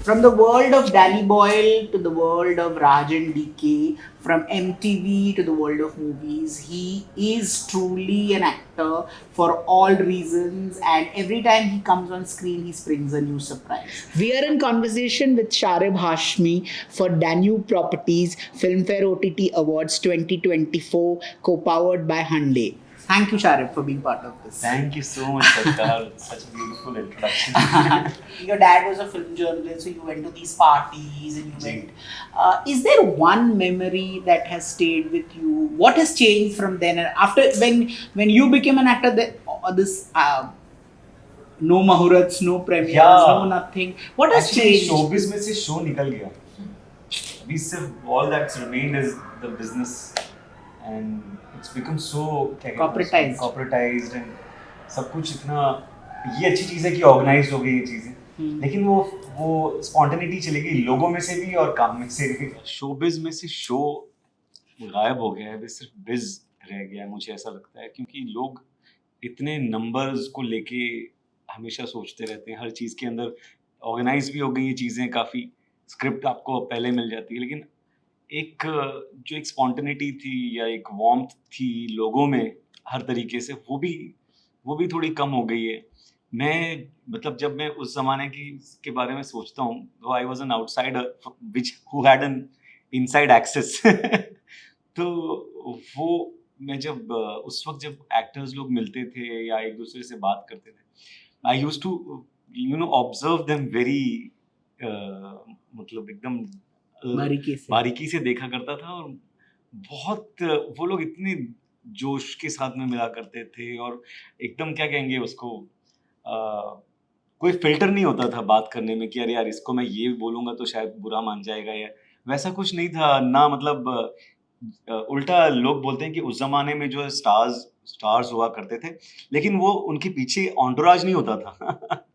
From the world of Danny Boyle to the world of Rajan DK, from MTV to the world of movies, he is truly an actor for all reasons, and every time he comes on screen, he springs a new surprise. We are in conversation with Sharib Hashmi for Danube Properties Filmfare OTT Awards 2024, co-powered by Hyundai. Thank you, Sharib, for being part of this. Thank you so much, Satkar. It's such a beautiful introduction. Your dad was a film journalist, so you went to these parties and you Ji. went. Is there one memory that has stayed with you? What has changed from then and after when you became an actor? This no mahurats, no premieres, Yeah. no nothing. What has Actually, changed? showbiz में से show निकल गया. अभी सिर्फ all that's remained is the business, and it's become so Corporatized. corporatized and सब कुछ इतना ये अच्छी चीज़ है कि ऑर्गेनाइज हो गई ये चीज़ें, लेकिन वो स्पॉन्टेनिटी चली गई लोगों में से भी और काम में से भी. शोबिज में से शो गायब हो गया है, बस सिर्फ बिज रह गया है, मुझे ऐसा लगता है, क्योंकि लोग इतने नंबर्स को लेके हमेशा सोचते रहते हैं. हर चीज़ के अंदर ऑर्गेनाइज भी हो गई ये चीज़ें, काफ़ी स्क्रिप्ट आपको पहले मिल जाती है, लेकिन एक जो एक स्पॉन्टेनिटी थी या एक वार्मथ थी लोगों में हर तरीके से, वो भी थोड़ी कम हो गई है. मैं मतलब जब मैं उस ज़माने के बारे में सोचता हूँ, तो I was an outsider which who had an inside access. तो वो मैं जब उस वक़्त जब एक्टर्स लोग मिलते थे या एक-दूसरे से बात करते थे, I used to observe them very मतलब एकदम बारीकी से देखा करता था, और बहुत वो लोग इतने जोश के साथ में मिला करते थे, और एकदम क्या कहेंगे उसको, कोई फ़िल्टर नहीं होता था बात करने में कि अरे यार इसको मैं ये बोलूँगा तो शायद बुरा मान जाएगा, या वैसा कुछ नहीं था ना. मतलब उल्टा लोग बोलते हैं कि उस ज़माने में जो स्टार्स हुआ करते थे, लेकिन वो उनके पीछे एंटोuraज नहीं होता था.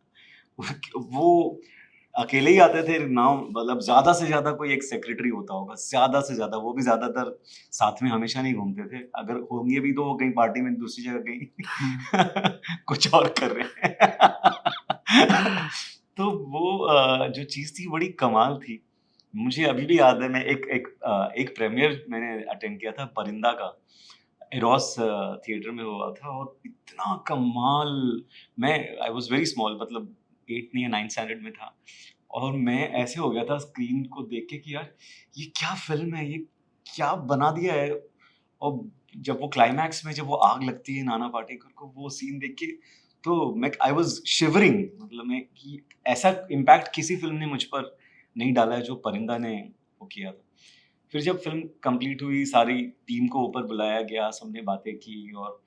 वो अकेले ही आते थे ना, मतलब ज़्यादा से ज़्यादा कोई एक सेक्रेटरी होता होगा, ज़्यादा से ज़्यादा, वो भी ज़्यादातर साथ में हमेशा नहीं घूमते थे. अगर होंगे भी तो वो कहीं पार्टी में दूसरी जगह कहीं कुछ और कर रहे हैं. तो वो जो चीज़ थी बड़ी कमाल थी. मुझे अभी भी याद है, मैं एक प्रीमियर मैंने अटेंड किया था परिंदा का, एरोस थिएटर में हुआ था, और इतना कमाल. मैं आई वाज़ वेरी स्मॉल, मतलब 8th या 9th स्टैंडर्ड में था, और मैं ऐसे हो गया था स्क्रीन को देख के कि यार ये क्या फ़िल्म है, ये क्या बना दिया है. और जब वो क्लाइमैक्स में जब वो आग लगती है नाना पाटेकर को, वो सीन देख के तो मैं आई वाज़ शिवरिंग, मतलब मैं कि ऐसा इम्पैक्ट किसी फ़िल्म ने मुझ पर नहीं डाला है जो परिंदा ने वो किया था. फिर जब फ़िल्म कंप्लीट हुई, सारी टीम को ऊपर बुलाया गया, सबने बातें की, और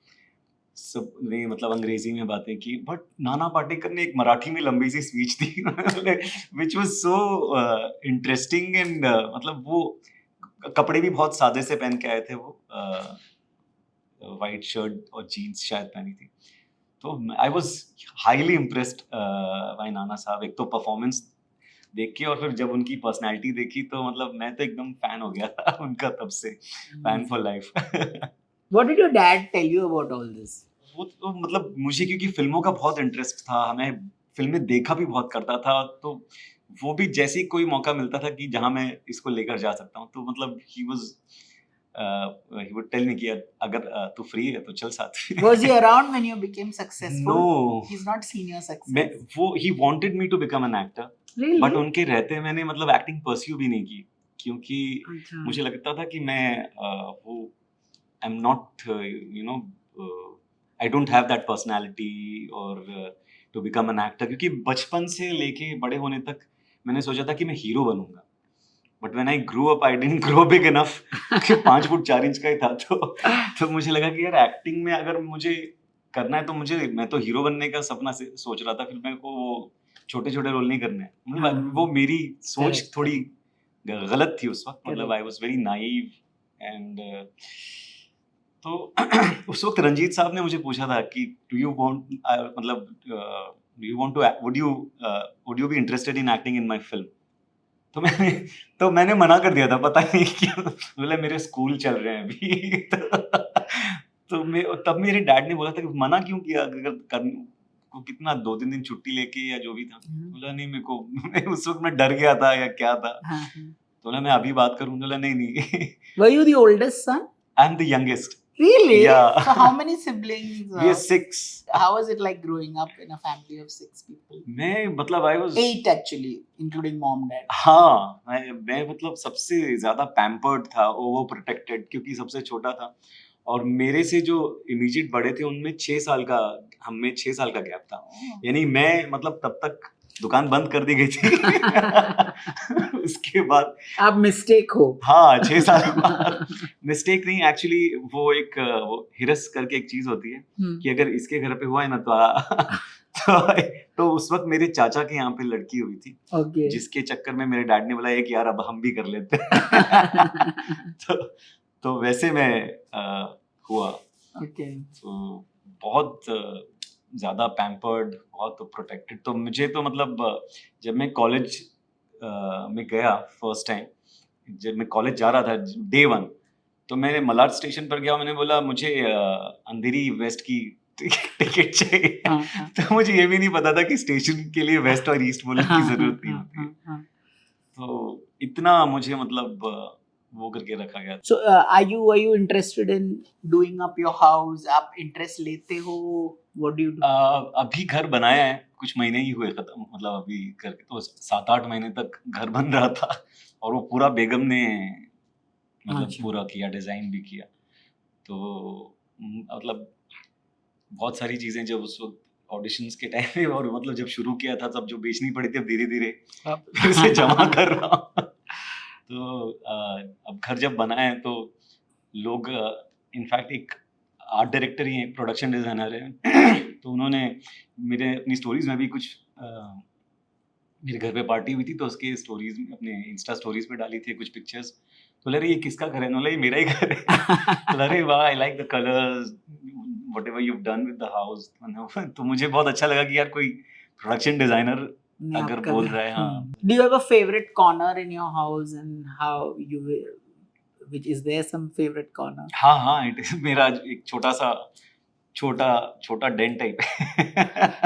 सबने मतलब अंग्रेजी में बातें की, बट नाना पाटेकर ने एक मराठी में लंबी सी स्पीच दी which was so interesting, and मतलब वो कपड़े भी बहुत सादे से पहन के आए थे. वो व्हाइट शर्ट और जीन्स शायद पहनी थी. तो I was highly impressed by नाना साहब. एक तो परफॉर्मेंस देख के, और फिर जब उनकी पर्सनैलिटी देखी, तो मतलब मैं तो एकदम फैन हो गया था उनका, तब से fan for life. What did your dad tell you about all this? वो तो मतलब मुझे क्योंकि फ़िल्मों का बहुत इंटरेस्ट था, हमें फ़िल्में देखा भी बहुत करता था, तो वो भी जैसे ही कोई मौका मिलता था कि जहाँ मैं इसको लेकर जा सकता हूँ, तो मतलब ही वुड टेल मी कि अगर तू फ्री है तो चल साथ में. Was he around when you became successful? No. He's not seen your success. मैं वो ही wanted me to become an actor, Really? But उनके रहते मैंने मतलब एक्टिंग परस्यू भी नहीं की, क्योंकि अच्छा. मुझे लगता था कि मैं वो आई am not you know I don't have that personality और टू बिकम एन एक्टर, क्योंकि बचपन से लेके बड़े होने तक मैंने सोचा था कि मैं हीरो बनूंगा, but when I grew up I didn't grow big enough कि 5 फुट 4 इंच का ही था. तो मुझे लगा कि यार एक्टिंग में अगर मुझे करना है, तो मैं तो हीरो बनने का सपना से सोच रहा था, फिर मेरे को वो छोटे-छोटे रोल नहीं करने हैं. मतलब वो मेरी सोच Correct. थोड़ी गलत थी उस वक़्त, मतलब Correct. I was very naive, and तो उस वक़्त रंजीत साहब ने मुझे पूछा था कि डू यू वांट मतलब do you want to would you be interested in acting in my film? तो मैंने मना कर दिया था, पता नहीं क्यों. बोले मेरे स्कूल चल रहे हैं अभी. तो तब मेरे डैड ने बोला था कि मना क्यों किया, अगर को कितना 2-3 दिन छुट्टी लेके या जो भी था। बोला नहीं मेरे को उस वक्त मैं डर गया था या क्या था। तो बोला मैं अभी बात करूँ। बोला नहीं Were you the oldest son? I am the youngest. Really? Yeah. So how many siblings? We are 6. How was it like growing up in a family of 6 people? मैं मतलब I was 8 actually, including mom, dad. हाँ, मैं मतलब सबसे ज्यादा pampered था, over protected, क्योंकि सबसे छोटा था। और मेरे से जो इमीडिएट बड़े थे उनमें 6 साल का, हम में 6 साल का गैप था। यानी मैं मतलब तब तक दुकान बंद कर दी गई थी। उसके बाद आप मिस्टेक हो। हाँ, 6 साल बाद मिस्टेक नहीं, एक्चुअली वो एक वो हिरस करके एक चीज होती है कि अगर इसके घर पे हुआ है ना तो उस वक्त मेरे चाचा के यहाँ पे लड़की हुई थी। Okay. जिसके चक्कर में मेरे डैड ने बोला एक यार अब हम भी कर लेते तो वैसे मैं हुआ। Okay. तो बहुत ज़्यादा पैम्पर्ड, बहुत प्रोटेक्टेड। तो मुझे तो मतलब जब मैं कॉलेज में गया फर्स्ट टाइम, जब मैं कॉलेज जा रहा था डे 1, तो मैंने मलाड स्टेशन पर गया। मैंने बोला मुझे अंधेरी वेस्ट की टिकट चाहिए। तो मुझे ये भी नहीं पता था कि स्टेशन के लिए वेस्ट और ईस्ट बोलने की जरूरत नहीं होती है। तो इतना मुझे मतलब वो करके रखा गया। So are you interested in doing up your house? आप इंटरेस्ट लेते हो? What do you do? अभी घर बनाया है, कुछ महीने ही हुए खत्म, मतलब अभी करके तो 7-8 महीने तक घर बन रहा था और वो पूरा बेगम ने मतलब पूरा किया, डिजाइन भी किया। तो मतलब बहुत सारी चीजें जब उस वक्त ऑडिशंस के टाइम पे और मतलब जब शुरू किया था तब जो बेचनी पड़ी थी, अब धीरे-धीरे फिर से जमा कर रहा हूँ। तो अब घर जब बना है तो लोग इनफैक्ट एक आर्ट डायरेक्टर ही है, प्रोडक्शन डिजाइनर है। तो उन्होंने मेरे अपनी स्टोरीज में भी कुछ मेरे घर पे पार्टी हुई थी तो उसके स्टोरीज में, अपने इंस्टा स्टोरीज पे डाली थी कुछ पिक्चर्स। तो बोला ये किसका घर है? बोला ये मेरा ही घर है। अरे वाह, I like the colours, whatever you have done with the house. तो मुझे बहुत अच्छा लगा कि यार कोई प्रोडक्शन डिजाइनर अगर बोल रहा है। हाँ। Do you have a favorite corner in your house and how you which is there some favorite corner? हाँ, इट इज मेरा एक छोटा डेन टाइप है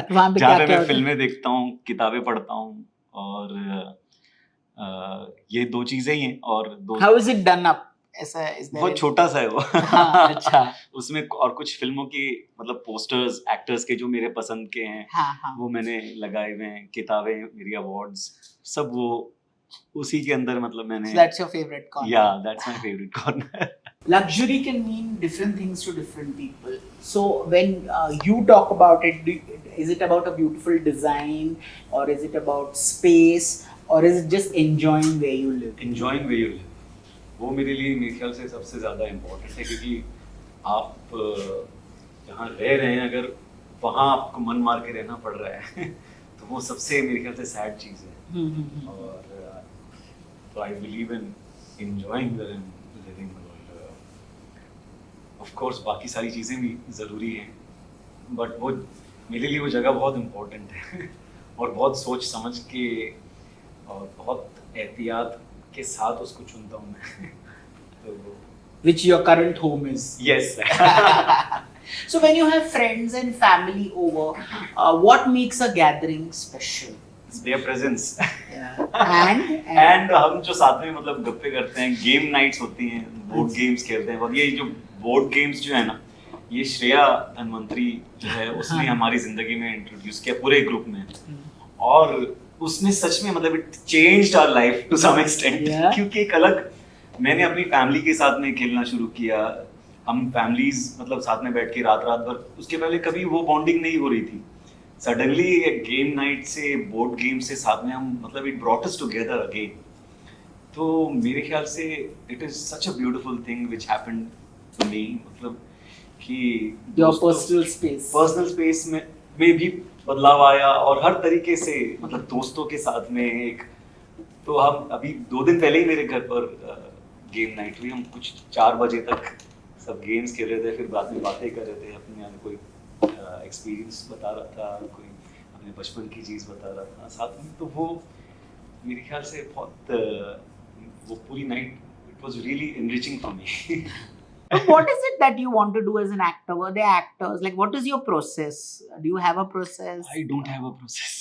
जहाँ पे मैं फिल्में देखता हूँ, किताबें पढ़ता हूँ और ये 2 चीजें ही हैं। और How is it done up? ऐसा बहुत छोटा सा है वो। हाँ, अच्छा। उसमें और कुछ फिल्मों की मतलब पोस्टर्स, एक्टर्स के जो मेरे पसंद के हैं, हाँ. वो मैंने लगाए हुए हैं, किताबें, मेरी अवार्ड्स, सब वो उसी के अंदर मतलब मैंने। So that's your favorite corner? Yeah, that's my favorite corner. Luxury can mean different things to different people. So when you talk about it, is it about a beautiful design, or is it about space, or is it just enjoying where you live? Enjoying where you live. वो मेरे लिए मेरे ख्याल से सबसे ज़्यादा important है, क्योंकि आप जहाँ रह रहे हैं अगर वहाँ आपको मन मार के रहना पड़ रहा है तो वो सबसे मेरे ख्याल से सैड चीज़ है। और तो I believe in enjoying the living. Of course बाकी सारी चीज़ें भी ज़रूरी हैं, बट वो मेरे लिए वो जगह बहुत इम्पोर्टेंट है और बहुत सोच समझ के और बहुत एहतियात के साथ उसको चुनता हूँ मैं। तो which your current home is? Yes. So when you have friends and family over, what makes a gathering special? Their presence. Yeah. And हम जो साथ में मतलब गप्पे करते हैं, गेम नाइट्स होती हैं, बोर्ड गेम्स खेलते हैं। और ये जो बोर्ड गेम्स जो है ना, ये श्रेया धनवंतरी जो है उसने हमारी जिंदगी में इंट्रोड्यूस किया पूरे ग्रुप में, और उसने सच में मतलब it changed our life to some extent. क्योंकि एक अलग, मैंने अपनी फैमिली के साथ में खेलना शुरू किया, हम फैमिलीज मतलब साथ में बैठ के रात भर, उसके पहले कभी वो बॉन्डिंग नहीं हो रही थी। सडनली एक गेम नाइट से, बोर्ड गेम से साथ में हम मतलब it brought us together again. तो मेरे ख्याल से it is such a beautiful thing which happened to me, मतलब कि योर पर्सनल स्पेस में भी बदलाव आया, और हर तरीके से मतलब दोस्तों के साथ में एक, तो हम अभी 2 दिन पहले ही मेरे घर पर गेम नाइट हुई, हम कुछ 4 बजे तक सब गेम्स खेल रहे थे, फिर बाद में बातें कर रहे थे, अपने कोई एक्सपीरियंस बता रहा था, कोई अपने बचपन की चीज़ बता रहा था साथ में। तो वो मेरे ख्याल से बहुत वो पूरी night it was really enriching for me. But what is it that you want to do as an actor? Were they actors? Like, what is your process? Do you have a process? I don't have a process.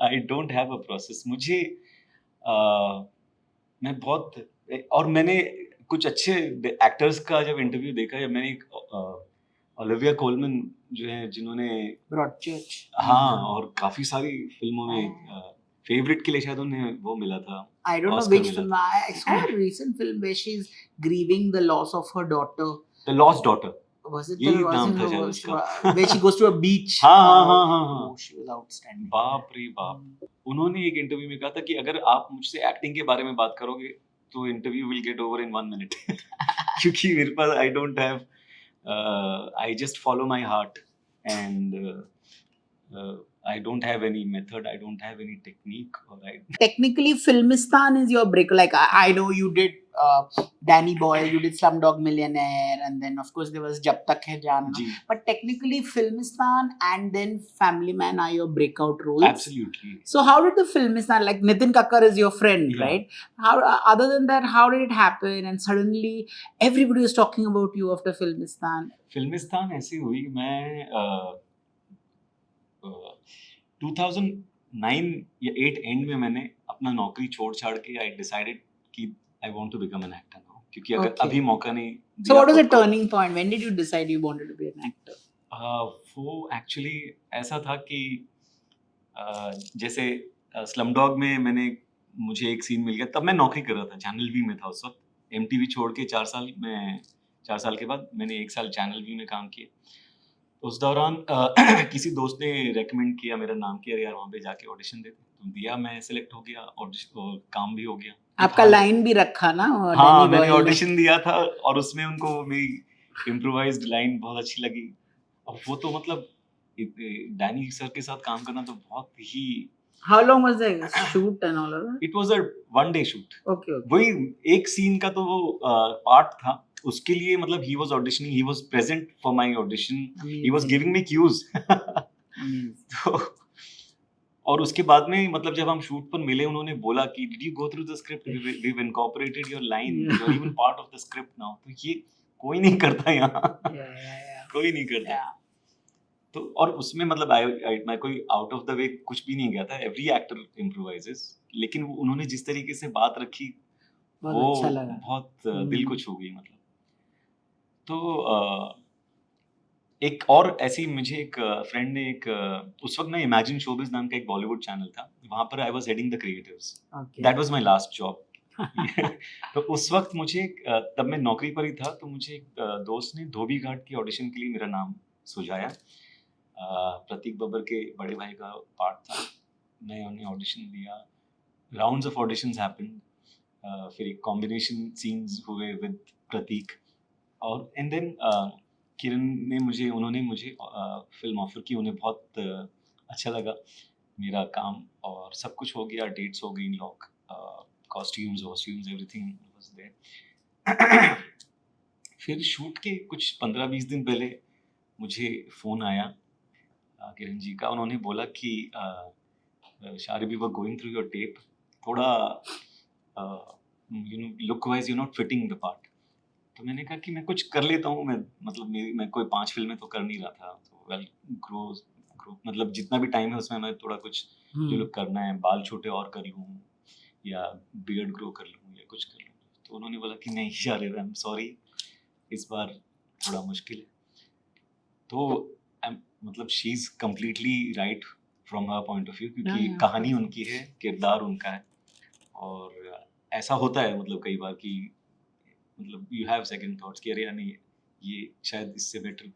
I don't have a process. मुझे मैं बहुत और मैंने कुछ अच्छे actors का जब interview देखा या मैंने एक ओलिविया कोलमन जो है जिन्होंने Broadchurch. हाँ और काफी सारी फिल्मों में फेवरेट के लिए शायद उन्हें वो मिला था I don't know Oscar which मिला film. I saw a recent film where she's grieving the loss of her daughter. The Lost Daughter. Was it यही the नाम था was शायद it उसका। where she goes to a beach? हाँ। Oh, she was outstanding. बाप रे बाप। उन्होंने एक इंटरव्यू में कहा था कि अगर आप मुझसे एक्टिंग के बारे में बात करोगे तो interview will get over in 1 minute क्योंकि मेरे पास I don't have I just follow my heart and I don't have any method, I don't have any technique, or Technically, Filmistan is your break. Like, I know you did Danny Boyle, you did Slumdog Millionaire, and then of course there was Jab Tak Hai Jana. जी, But technically, Filmistan and then Family Man are your breakout roles. absolutely. So how did the Filmistan, like Nitin Kakkar is your friend, Yeah. right? How other than that, how did it happen? And suddenly everybody was talking about you after Filmistan. Filmistan ऐसी हुई मैं 2009 या 8 and में मैंने अपना नौकरी छोड़ छाड़ के आई डिसाइडेड कि I want to become an actor now क्योंकि अगर Okay. अभी मौका नहीं So what was the खुद को, turning point? When did you decide you wanted to be an actor? वो एक्चुअली ऐसा था कि जैसे स्लमडॉग में मुझे एक सीन मिल गया तब मैं नौकरी कर रहा था चैनल वी में था उस वक्त एमटीवी छोड़ के 4 साल के बाद मैंने 1 साल चैनल वी में काम किया उस दौरान किसी दोस्त ने रेकमेंड किया मेरा नाम किया यार वहाँ पे जाके ऑडिशन दे तो दिया मैं सिलेक्ट हो गया ऑडिशन और काम भी हो गया आपका लाइन भी रखा ना हाँ Danny मैंने Boyle ने। ऑडिशन दिया था और उसमें उनको मेरी इम्प्रोवाइज्ड लाइन बहुत अच्छी लगी अब वो तो मतलब डैनी सर के साथ काम करना तो बहुत ही How long was the shoot and all of that? It was a 1 day shoot Okay. वही एक सीन का तो वो पार्ट था उसके लिए मतलब he was auditioning he was present for my audition he was giving me cues तो और उसके बाद में मतलब जब हम शूट पर मिले उन्होंने बोला कि did you go through the script we have incorporated your line you are even part of the script now तो ये कोई नहीं करता यहाँ कोई नहीं करता तो और उसमें मतलब मैं कोई आउट ऑफ द वे कुछ भी नहीं गया था एवरी एक्टर इम्प्रोवाइजेस लेकिन उन्होंने जिस तरीके से बात रखी बहुत वो अच्छा लगा। बहुत दिल को छू गई मतलब तो एक और ऐसी मुझे एक फ्रेंड ने एक उस वक्त ना इमेजिन शोबिज नाम का एक बॉलीवुड चैनल था वहां पर I was heading the creatives Okay. That was my last job तो उस वक्त मुझे तब मैं नौकरी पर ही था तो मुझे एक दोस्त ने धोबी घाट की ऑडिशन के लिए मेरा नाम सुझाया प्रतीक बब्बर के बड़े भाई का पार्ट था मैंने ऑडिशन दिया राउंड्स ऑफ ऑडिशंस हैपेंड फिर एक कॉम्बिनेशन सीन्स हुए विद प्रतीक और एंड देन किरण ने उन्होंने मुझे फिल्म ऑफर की उन्हें बहुत अच्छा लगा मेरा काम और सब कुछ हो गया डेट्स हो गई lock costumes everything was there फिर शूट के कुछ 15-20 दिन पहले मुझे फ़ोन आया किरण जी का उन्होंने बोला कि sorry we were going through your tape थोड़ा you know look wise you not fitting the part तो मैंने कहा कि मैं कुछ कर लेता हूँ मैं कोई 5 फिल्में तो कर नहीं रहा था तो वेल ग्रो मतलब जितना भी टाइम है उसमें मैं थोड़ा कुछ जो लोग करना है बाल छोटे और कर लूँ या बियर्ड ग्रो कर लूँ या कुछ कर लूँ तो उन्होंने बोला कि नहीं यार आई एम सॉरी इस बार थोड़ा मुश्किल है तो मतलब she is completely right from her point of view क्योंकि कहानी उनकी है किरदार उनका है और ऐसा होता है मतलब कई बार कि मतलब यू हैव सेकंड थॉट्स कि अरे नहीं ये शायद इससे बेटर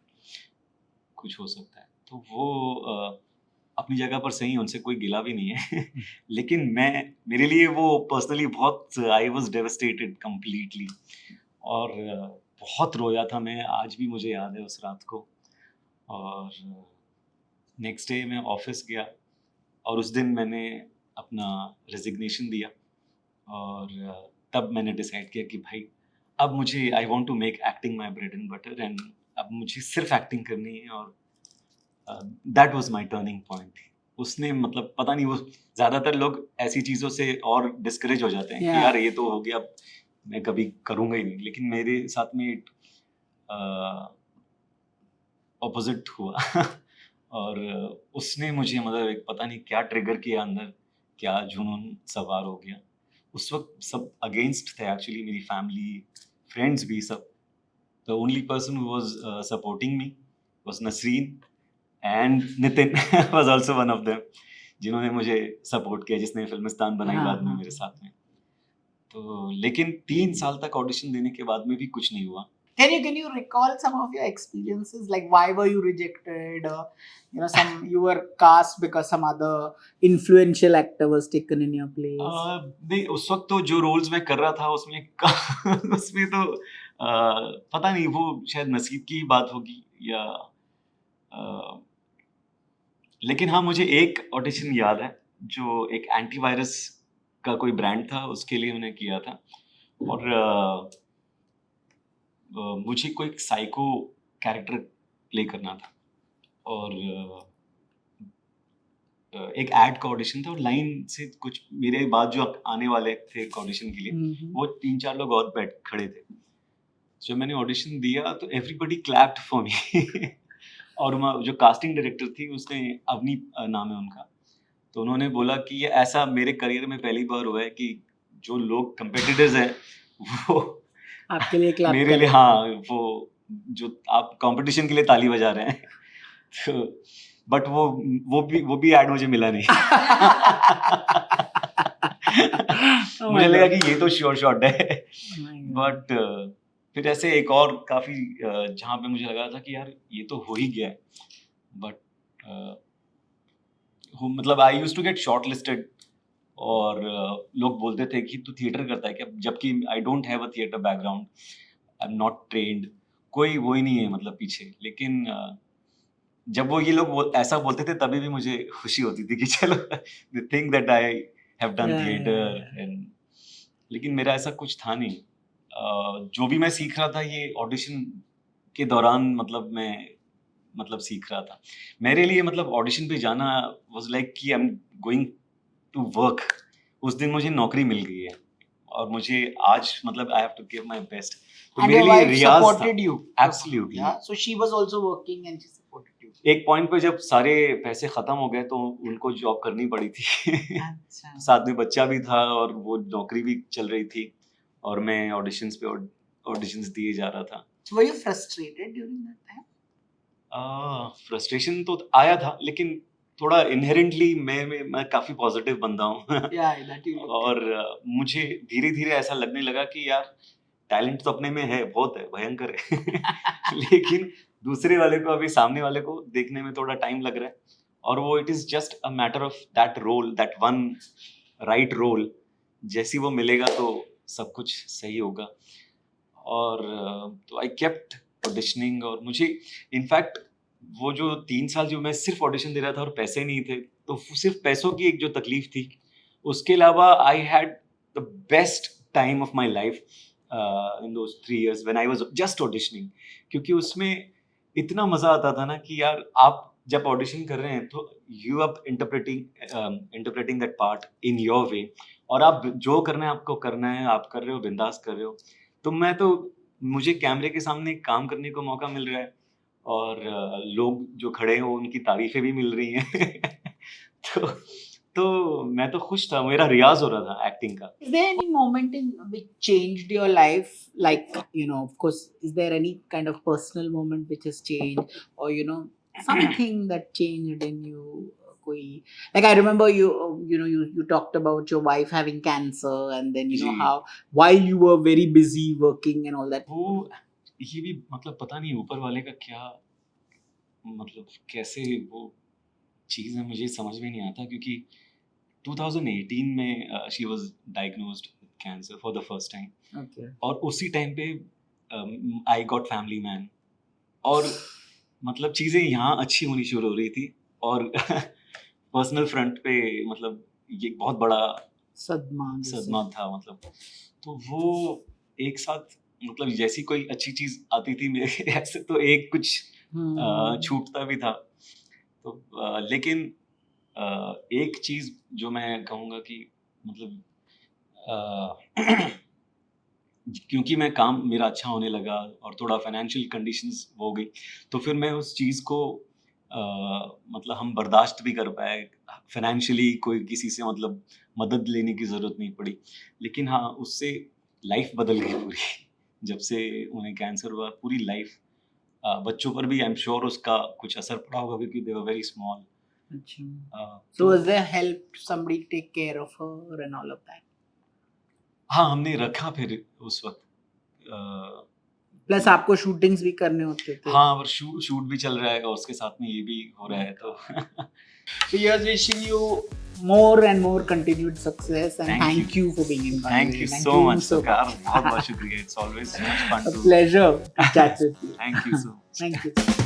कुछ हो सकता है तो वो अपनी जगह पर सही उनसे कोई गिला भी नहीं है लेकिन मेरे लिए वो पर्सनली बहुत आई वाज डेवास्टेटेड कंप्लीटली और बहुत रोया था मैं आज भी मुझे याद है उस रात को और नेक्स्ट डे मैं ऑफिस गया और उस दिन मैंने अपना रेजिग्नेशन दिया और तब मैंने डिसाइड किया कि भाई अब मुझे I want to make acting my bread and butter and अब मुझे सिर्फ एक्टिंग करनी है और that was my turning point उसने मतलब पता नहीं वो ज़्यादातर लोग ऐसी चीज़ों से और डिस्करेज हो जाते हैं कि यार ये तो हो गया मैं कभी करूँगा ही नहीं, लेकिन मेरे साथ में ऑपोजिट हुआ और उसने मुझे मतलब एक पता नहीं क्या ट्रिगर किया अंदर, क्या जुनून सवार हो गया। उस वक़्त सब अगेंस्ट थे एक्चुअली, मेरी फैमिली, फ्रेंड्स भी सब। The only person who was supporting me was Nasreen, and Nitin was also one of them, जिन्होंने मुझे सपोर्ट किया, जिसने फिल्मिस्तान बनाई बाद में मेरे साथ में। तो लेकिन 3 साल तक ऑडिशन देने के बाद में भी कुछ नहीं हुआ। Can you recall some of your experiences? Like why were you rejected? You were cast because some other influential actor was taken in your place. नहीं, उस वक्त तो जो रोल्स मैं कर रहा था उसमें उसमें तो पता नहीं, वो शायद नसीब की बात होगी या लेकिन हाँ, मुझे एक ऑडिशन याद है, जो एक एंटीवायरस का कोई ब्रांड था, उसके लिए मैंने किया था और मुझे कोई साइको कैरेक्टर प्ले करना था और एक एड का ऑडिशन था और लाइन से कुछ मेरे बाद जो आने वाले थे ऑडिशन के लिए, वो 3-4 लोग और बैठ खड़े थे। जब मैंने ऑडिशन दिया तो एवरीबॉडी क्लैप्ड फॉर मी और जो कास्टिंग डायरेक्टर थी, उसने अवनी नाम है उनका, तो उन्होंने बोला कि ये ऐसा मेरे करियर में पहली बार हुआ है कि जो लोग कंपेटिटर्स हैं वो आपके लिए क्लैप मेरे लिए, हाँ, वो जो आप कंपटीशन के लिए ताली बजा रहे हैं तो बट वो भी ऐड मुझे मिला नहीं मुझे लगा कि ये तो श्योर शॉट है बट फिर ऐसे एक और काफी जहाँ पे मुझे लगा था कि यार ये तो हो ही गया है, बट मतलब I used to get short listed और लोग बोलते थे कि तू थिएटर करता है क्या, जबकि I don't have a theatre background, I am not trained, कोई वो ही नहीं है मतलब पीछे। लेकिन जब वो ये लोग ऐसा बोलते थे तभी भी मुझे खुशी होती थी कि चलो the thing that I have done theatre and, लेकिन मेरा ऐसा कुछ था नहीं। जो भी मैं सीख रहा था ये ऑडिशन के दौरान मतलब सीख रहा था। मेरे लिए मतलब ऑडिशन पे जाना वाज लाइक कि I am going to work. उस दिन मुझे नौकरी मिल गई है और मुझे आज मतलब I have to give my best. तो मेरे लिए रियाज था। Absolutely. Yeah, so she was also working and she supported you. एक पॉइंट पे जब सारे पैसे खत्म हो गए तो उनको जॉब करनी पड़ी थी अच्छा। साथ में बच्चा भी था और वो नौकरी भी चल रही थी और मैं ऑडिशंस पे ऑडिशंस दिए जा रहा था। So were you frustrated during that time? Frustration तो आया था, लेकिन थोड़ा इनहेरेंटली मैं काफी पॉजिटिव बंदा हूँ और मुझे धीरे धीरे ऐसा लगने लगा कि यार टैलेंट तो अपने में है, बहुत है, भयंकर है लेकिन दूसरे वाले को, अभी सामने वाले को देखने में थोड़ा टाइम लग रहा है और वो it is just a matter of that role, that one right role, जैसी वो मिलेगा तो सब कुछ सही होगा। और तो आई केप्ट ऑडिशनिंग और मुझे इनफैक्ट वो जो 3 साल जो मैं सिर्फ ऑडिशन दे रहा था और पैसे नहीं थे, तो सिर्फ पैसों की एक जो तकलीफ थी, उसके अलावा I had the best time of my life in those 3 years when I was just auditioning. क्योंकि उसमें इतना मजा आता था ना कि यार आप जब ऑडिशन कर रहे हैं तो you are interpreting that part in your way और आप जो करना है आपको करना है, आप कर रहे हो, बिंदास कर रहे हो। तो मुझे कैमरे के सामने काम करने को मौका मिल रहा है और लोग जो खड़े हैं उनकी तारीफें भी मिल रही हैं तो तो मैं तो खुश था, मेरा रियाज हो रहा था एक्टिंग का। Is there any moment in which changed your life? Like, of course, is there any kind of personal moment which has changed, or something that changed in you? Like I remember you talked about your wife having cancer, and then how while you were very busy working and all that. वो ये भी मतलब पता नहीं ऊपर वाले का क्या मतलब कैसे वो चीज़ है, मुझे समझ में नहीं आता, क्योंकि 2018 में she was diagnosed with cancer for the first time. Okay. और उसी टाइम पे आई गॉट फैमिली मैन और मतलब चीज़ें यहाँ अच्छी होनी शुरू हो रही थी और पर्सनल फ्रंट पे मतलब ये बहुत बड़ा सदमा था मतलब। तो वो एक साथ मतलब जैसी कोई अच्छी चीज़ आती थी मेरे ऐसे तो एक कुछ छूटता भी था। तो लेकिन एक चीज़ जो मैं कहूँगा कि मतलब क्योंकि मैं काम मेरा अच्छा होने लगा और थोड़ा फाइनेंशियल कंडीशंस हो गई, तो फिर मैं उस चीज़ को मतलब हम बर्दाश्त भी कर पाए। फाइनेंशियली कोई किसी से मतलब मदद लेने की ज़रूरत नहीं पड़ी। लेकिन हाँ, उससे लाइफ़ बदल गई पूरी। जब से उन्हें कैंसर हुआ, पूरी लाइफ़ बच्चों पर भी आई एम श्योर उसका कुछ असर पड़ा होगा क्योंकि दे वर वेरी स्मॉल। अच्छा। So तो was there help somebody to take care of her and all of that? हाँ, हमने रखा फिर उस वक़्त अ, प्लस आपको शूटिंग्स भी करने होते थे। हाँ, और शूट भी चल रहा है और उसके साथ में ये भी हो रहा है तो So here's wishing you more and more continued success and thank you for being in Thank you conversation. so much, Sakar. बहुत-बहुत शुक्रिया. It's always so much fun A to pleasure to chat with you. Thank you so much. Thank you.